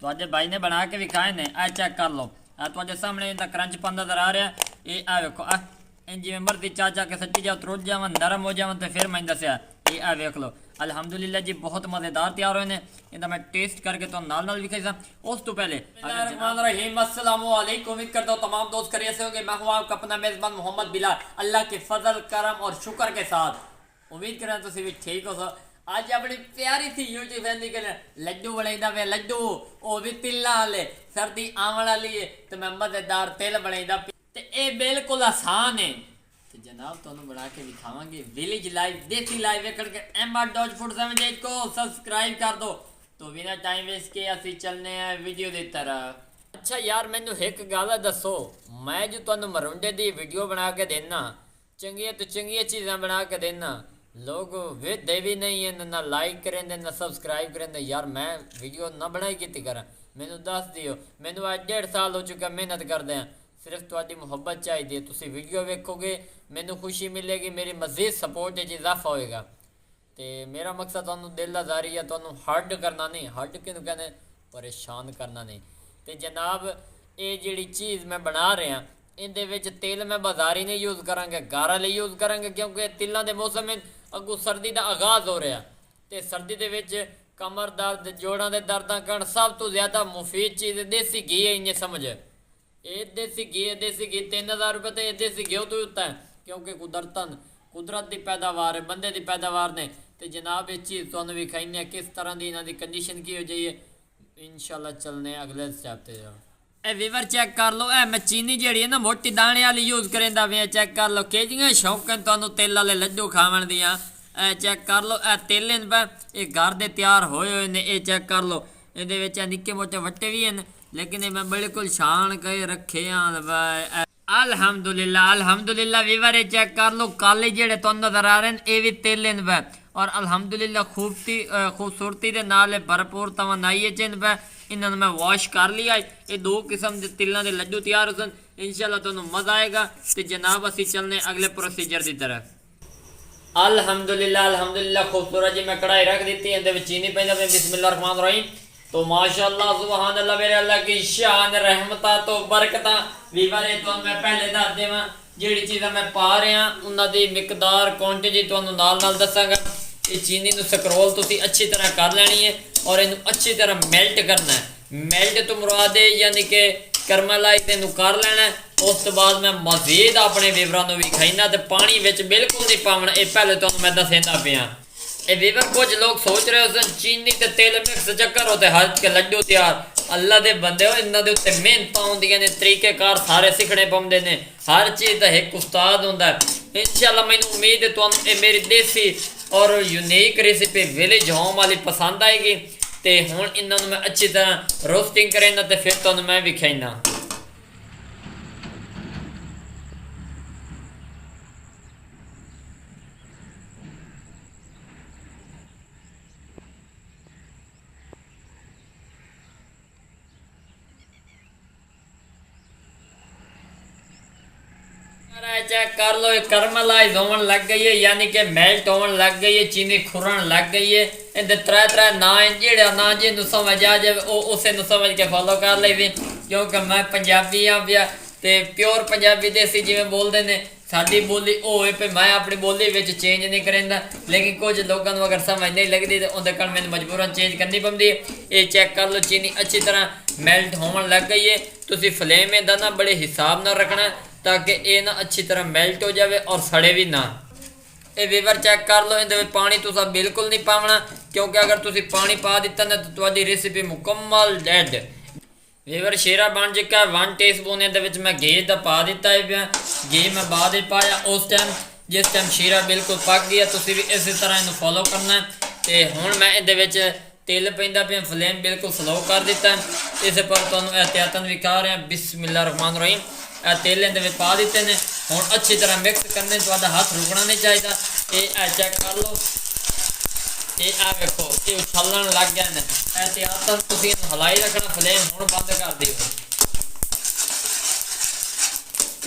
ਤੁਹਾਡੇ ਭਾਈ ਨੇ ਬਣਾ ਕੇ ਵਿਖਾਏ ਨੇ। ਆ ਚੈੱਕ ਕਰ ਲਓ, ਆ ਤੁਹਾਡੇ ਸਾਹਮਣੇ ਇਹਦਾ ਕਰੰਚਪਨ ਨਜ਼ਰ ਆ ਰਿਹਾ। ਇਹ ਆ ਵੇਖੋ, ਆ ਜਿਵੇਂ ਮਰਜ਼ੀ ਚਾਚਾ ਕੇ ਸੱਟੀ ਜਾਓ, ਤਰੁੱਟ ਜਾਵਣ, ਨਰਮ ਹੋ ਜਾਵਣ। ਤੇ ਫਿਰ ਮੈਂ ਦੱਸਿਆ ਇਹ ਆ ਵੇਖ ਲਓ। ਅਲਹਮਦੁਲਿल्लाह जी बहुत मज़ेदार तैयार हुए हैं। इनका मैं टेस्ट करके तो नाल भी खाई। उस तो पहले अस्सलामु अलैकुम, उम्मीद करता हूँ तमाम दोस्त खैरियत से होंगे। मैं हूँ आपका अपना मेज़बान मोहम्मद बिलाल, अल्लाह के फजल करम और शुक्र के साथ उम्मीद करें तुम भी ठीक हो। आज अपनी प्यारी सी यूट्यूब फैमिली के लड्डू बनाईदा पे, लड्डू वो भी तिल्ला वाले, सर्दी आवन वाली है तो मैं मज़ेदार तिल बनाईदा पे। ये बिल्कुल आसान है तो जनाब तुहानू बना के दिखावांगे। विलेज लाइव, देसी लाइव वेखण के MR फूड 78 को सब्सक्राइब कर दो। तो बिना टाइम वेस्ट के असी चलने हैं वीडियो की तरफ। अच्छा यार मैनू एक गल दसो, मैं जो तुहानू मरुंडे की वीडियो बना के देना, चंगिया तो चंगिया चीज़ां बना के देना, लोग वेखदे भी नहीं है, ना लाइक करेंदे ना सब्सक्राइब करेंदे। यार मैं वीडियो ना बनाई की करा, मैनू दस दियो। मैनू आज 1.5 साल हो चुका मेहनत करदे हैं, सिर्फ तुहाडी मुहब्बत चाहिए। तुसी वीडियो वेखोगे मैनू खुशी मिलेगी, मेरी मज़ीद सपोर्ट इजाफा होएगा। तो मेरा मकसद तुहानू दिलदारी या तुहानू हर्ट करना नहीं, हर्ट किनू कहने, परेशान करना नहीं। तो जनाब ये जिहड़ी चीज़ मैं बना रहा, इहदे विच तेल मैं बाजारी नहीं यूज़ करांगा, घर वाले यूज़ करांगे, क्योंकि तिलों के मौसम में अगों सर्दी का आगाज़ हो रहा। तो सर्दी दे विच कमर दर्द, जोड़ों के दर्दां कारण सब तो ज़्यादा मुफीद चीज़ देसी घी है। इन्हें समझ ये देसी घी 3000 रुपये तो ये देसी घी तो होता है, क्योंकि कुदरत की पैदावार है, बंदे की पैदावार ने। तो जनाब ये चीज़ तुहानू विखाई किस तरह की इन्हों की कंडीशन की हो जाइए। इंशाल्लाह चलने अगले स्टैप ते। ए वीवर चेक कर लो, ए मैं चीनी जी है ना मोटी दाने वाली यूज़ करेंदा वे। चेक कर लो केजियां शौकन तुहानू तेल वाले लड्डू खावन दियां। ए चेक कर लो, ए तेल पे ये घर दे तैयार होए हुए ने। ये चेक कर लो, ये निक्के मोटे वट्टे भी हैं, लेकिन ये मैं बिल्कुल शान के रखे हैं। अल्हम्दुलिल्लाह वीवर ये चेक कर लो, काले जेड़े तो नजर आ रहे हैं ये भी तेल पे। और अल्हम्दुलिल्लाह खूबसूरती के नाल भरपूर तवानाई है चिन पे। इन्होंने मैं वॉश कर लिया। ये 2 किस्म के तिलों के लड्डू तैयार हो। इंशाल्लाह तुहानू मज़ा आएगा। तो जनाब असी चलने अगले प्रोसीजर की तरफ। अल्हम्दुलिल्लाह खूबसूरत जी मैं कढ़ाई रख दी, ये चीनी पैदा पे। बिस्मिल्लाहिर्रहमानिर्रहीम। तो माशाअल्लाह सुभान अल्लाह, मेरे अल्लाह की शान रहमता तो बरकता वीवर। तो मैं पहले दस देवां जिहड़ी चीज़ां मैं पा रहा उन्हां दी मिकदार क्वांटिटी तुहानू नाल दसांगा। ये चीनी नू स्क्रोल तुसीं अच्छी तरह कर लैनी है और इनू अच्छी तरह मेल्ट करना है। मेल्ट तो मुराद है यानी कि करमलाइज इनू कर लेना है। उस तो बाद मैं मज़ीद अपने वीवरां नू विखाईना। तो पानी विच बिल्कुल नहीं पावना, ये पहले तुहानू मैं दसेंदा पिया। ये वीवर कुछ लोग सोच रहे हो चीनी ते तेल मिक्स चक्कर होते हर के लड्डू तैयार। अल्लाह दे बंदे हो, इन्हां दे उत्ते मेहनत आउंदियां ने, तरीकेकार सारे सीखने पौंदे ने। हर चीज़ का एक उस्ताद हुंदा है। इंशाल्लाह मैनूं उम्मीद है तुहानूं ये मेरी देसी और यूनीक रेसिपी विलेज होम वाली पसंद आएगी। तो हुण इन्हां नूं मैं अच्छी तरह रोस्टिंग करेंदा ते फिर तुहानूं मैं विखाईना। चेक कर लो, करमलाइज होवन लग गई है, यानी कि मेल्ट होवन लग गई है, चीनी खुरन लग गई है। इहदे त्रै ना जेड़ा ना जिन्नू समझ आ जाए वो उसे समझ के फॉलो कर ली, क्योंकि मैं पंजाबी हाँ भैया। तो प्योर पंजाबी देसी जिवें बोलते हैं साडी बोली होए पे, मैं अपनी बोली विच चेंज नहीं करेंदा। लेकिन कुछ लोगों को अगर समझ नहीं लगती तो उहदे कारण मैनूं मजबूरन चेंज करनी पौंदी है। ये चेक कर लो, चीनी अच्छी तरह मेल्ट होवन लग गई है। तुसीं फ्लेम इहदा ना बड़े हिसाब नाल रखना ताकि ये ना अच्छी तरह मेल्ट हो जाए और सड़े भी ना। ये वीवर चेक कर लो, इहदे विच पानी तुसां बिल्कुल नहीं पावना, क्योंकि अगर तुसीं पानी पा दिता ना तो तुहाडी रेसिपी मुकम्मल डेड। वीवर शीरा बन चुका है। 1 टीस्पून इहदे विच मैं घी दा पा दिता है। घी मैं बाद में पाया उस टाइम जिस टाइम शीरा बिल्कुल पक गया। तुसीं भी इस तरह इनू फॉलो करना है। तो हुण मैं इहदे विच तेल पैंदा पिया, फ्लेम बिल्कुल स्लो कर दिता है। इस पर तुहानूं एहतियातन विखा रहा। बिस्मिल्लाहिर्रहमानिर्रहीम। तेल इहदे पा दिते ने। हुण अच्छी तरह मिक्स करने, तुहाडा हाथ रुकना नहीं चाहिए। ये चेक कर लो, ये आ वेखो ये उछलन लग गए ने। एहतियातन तुसीं हलाई रखना, फ्लेम हुण बंद कर दिओ।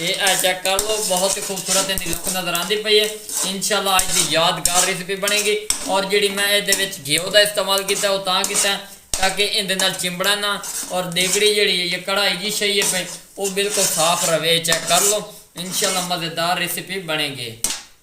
ये चेक कर लो, बहुत ही खूबसूरत इहदी लुक नज़र आती पई है। इंशाल्लाह अज दी यादगार रेसिपी बनेगी। और जिहड़ी मैं इहदे विच घिओ दा इस्तेमाल किया वो तां कीता ताकि इहदे नाल चिंबड़ा ना और देगड़ी जिहड़ी है ये कढ़ाई जी सही है पे वो बिल्कुल साफ रवे। चेक कर लो, इंशाल्लाह मज़ेदार रेसिपी बनेगी।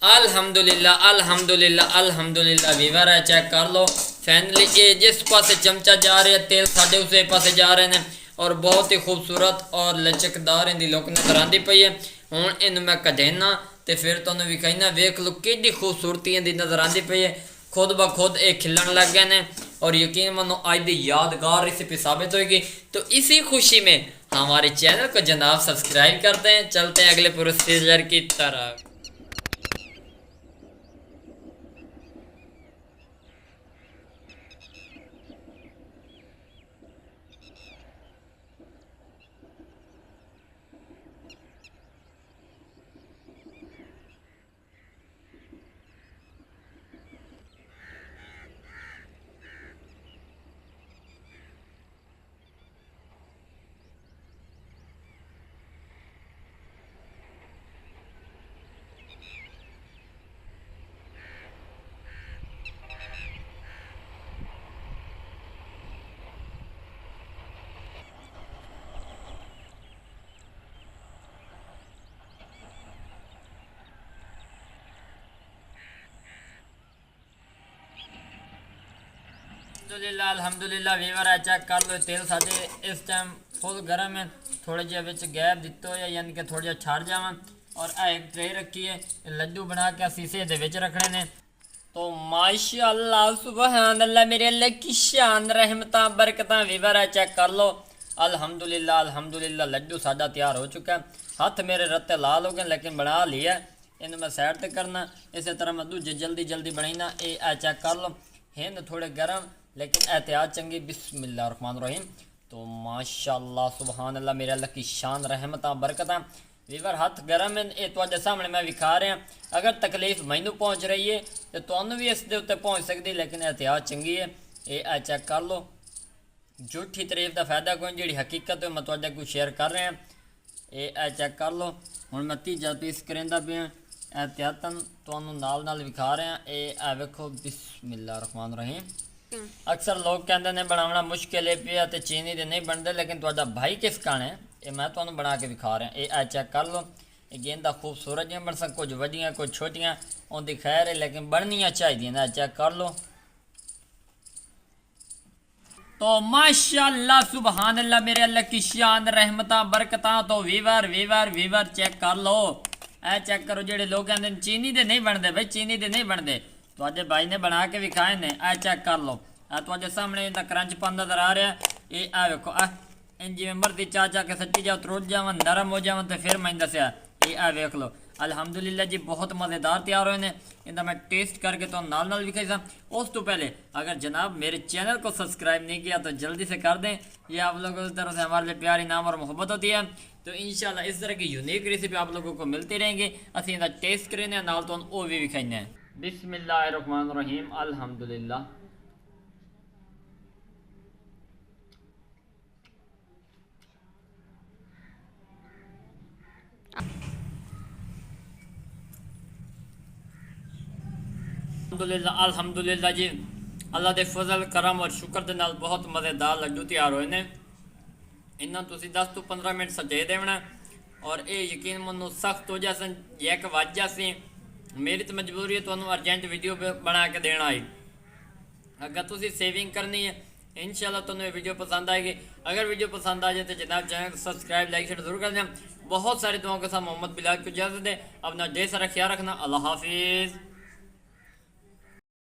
अल्हम्दुलिल्लाह अल्हम्दुलिल्लाह अल्हम्दुलिल्लाह वीवर है। चेक कर लो फैनली ये जिस पासे चमचा जा रहा है तेल साढ़े उस पासे जा रहे हैं और बहुत ही खूबसूरत और लचकदार इनकी लुक नजर आती पई है। हुण इनू मैं कढ़ेना तो फिर तुहानू विखाईना, वेख लो कि खूबसूरती इनकी नजर आती पई है। खुद ब खुद ये खिलन लग गए हैं और यकीन मानो आज की यादगार रेसिपी साबित होगी। तो इसी खुशी में हमारे चैनल को जनाब सब्सक्राइब करते हैं। चलते हैं अगले प्रोसीजर की तरफ। अल्हम्दुलिल्लाह वीवर है। चेक कर लो तेल साढ़े इस टाइम फुल गर्म है, थोड़े जे विच गैप दितो है यानी कि थोड़ा जिहा छड़ जावा। और एक ट्रे रखी है, लड्डू बना के शीशे दे विच रखने ने। तो माशाअल्लाह सुभान अल्लाह मेरे अल्लाह की शान रहमतां बरकतां वीवर है। चेक कर लो अल्हम्दुलिल्लाह अल्हम्दुलिल्लाह लड्डू साडा तैयार हो चुका है। हाथ मेरे रत्ते लाल हो गए लेकिन बना लिया, इन मैं साइड ते करना। इस तरह मैं दूजे जल्दी जल्दी बनाईना। ये चेक कर लो हिंद थोड़े गर्म लेकिन एहतियात चंगी। बिस्मिल्लाहिर्रहमानिर्रहीम। तो माशाअल्लाह सुभान अल्लाह मेरे अल्लाह की शान रहमतां बरकतां वीवर हाथ गर्म है। ये तुहाडे सामने मैं विखा रहा। अगर तकलीफ मैनू पहुँच रही है तो तुहानू भी इस दे उत्ते पहुँच सकती, लेकिन एहतियात चंगी है। ये चेक कर लो, झूठी तारीफ का फायदा कोई, जी हकीकत है मैं तुहाडे कोल शेयर कर रहा। ये चेक कर लो हुण मैं तीजा पीस करेंदा पिया, एहतियातन तुहानू नाल विखा रहा। ये वेखो बिस्मिल्लाहिर्रहमानिर्रहीम। अक्सर लोग कहते हैं बनाना मुश्किल है पिया तो चीनी दे नहीं बनते, लेकिन तुहाडा भाई किस कान है ये मैं तुहानू बना के विखा रहा। ये चेक कर लो, ये गेंदा खूबसूरत जियां बन सक, कुछ वड्डियां कुछ छोटियां उनकी खैर है लेकिन बननियां चाहिए ना। चेक कर लो। तो माशाअल्लाह सुभान अल्लाह मेरे अल्लाह की शान रहमतां बरकतां। तो वीवर वीवर वीवर चेक कर लो। ए चेक करो जेडे लोग कहते हैं चीनी दे नहीं बनते, भाई चीनी दे नहीं बनते, तुहाडे भाई ने बना के विखाए ने। चेक कर लो तुहाडे सामने इनका क्रंचपन नजर आ रहा है। ये वेखो इन जिवें मर्जी चा के सच्ची जाओ त्रुट जावन नरम हो जावन तो फिर मैं दसिया। ये वेख लो अल्हम्दुलिल्लाह जी बहुत मज़ेदार तैयार हुए हैं। इनका मैं टेस्ट करके तो नाल विखाई सा। उस तो पहले अगर जनाब मेरे चैनल को सब्सक्राइब नहीं किया तो जल्दी से कर दें। ये आप लोगों की तरफ से हमारे लिए प्यार इनाम और मोहब्बत होती है। तो इंशाल्लाह इस तरह की यूनिक रेसिपी आप लोगों को मिलती रहेंगी। असीं इनका टेस्ट करें नाल तो वो भी विखाई। बिस्मिल्लाहिर्रहमानिर्रहीम अल्हम्दुलिल्लाह। अल्हम्दुलिल्लाह अल्हम्दुलिल्लाह जी अल्लाह के फजल करम और शुक्र के नाल बहुत मज़ेदार लड्डू तैयार होए ने। इन्हों तुसीं 10 तो 15 मिनट सजे देना और ये यकीन मनो सख्त हो जासन एक वज जासी। मेरी तो मजबूरी है तुहानू अर्जेंट वीडियो बना के देना आई। अगर तुसीं सेविंग करनी है इंशाल्लाह तुहानू ये वीडियो पसंद आएगी। अगर वीडियो पसंद आ जाए तो जनाब चैनल को सब्सक्राइब लाइक शेयर जरूर कर दें। बहुत सारी दुआओं के साथ मोहम्मद बिलाल को इजाज़त दे। अपना ढेर सारा ख्याल रखना। अल्लाह हाफिज़।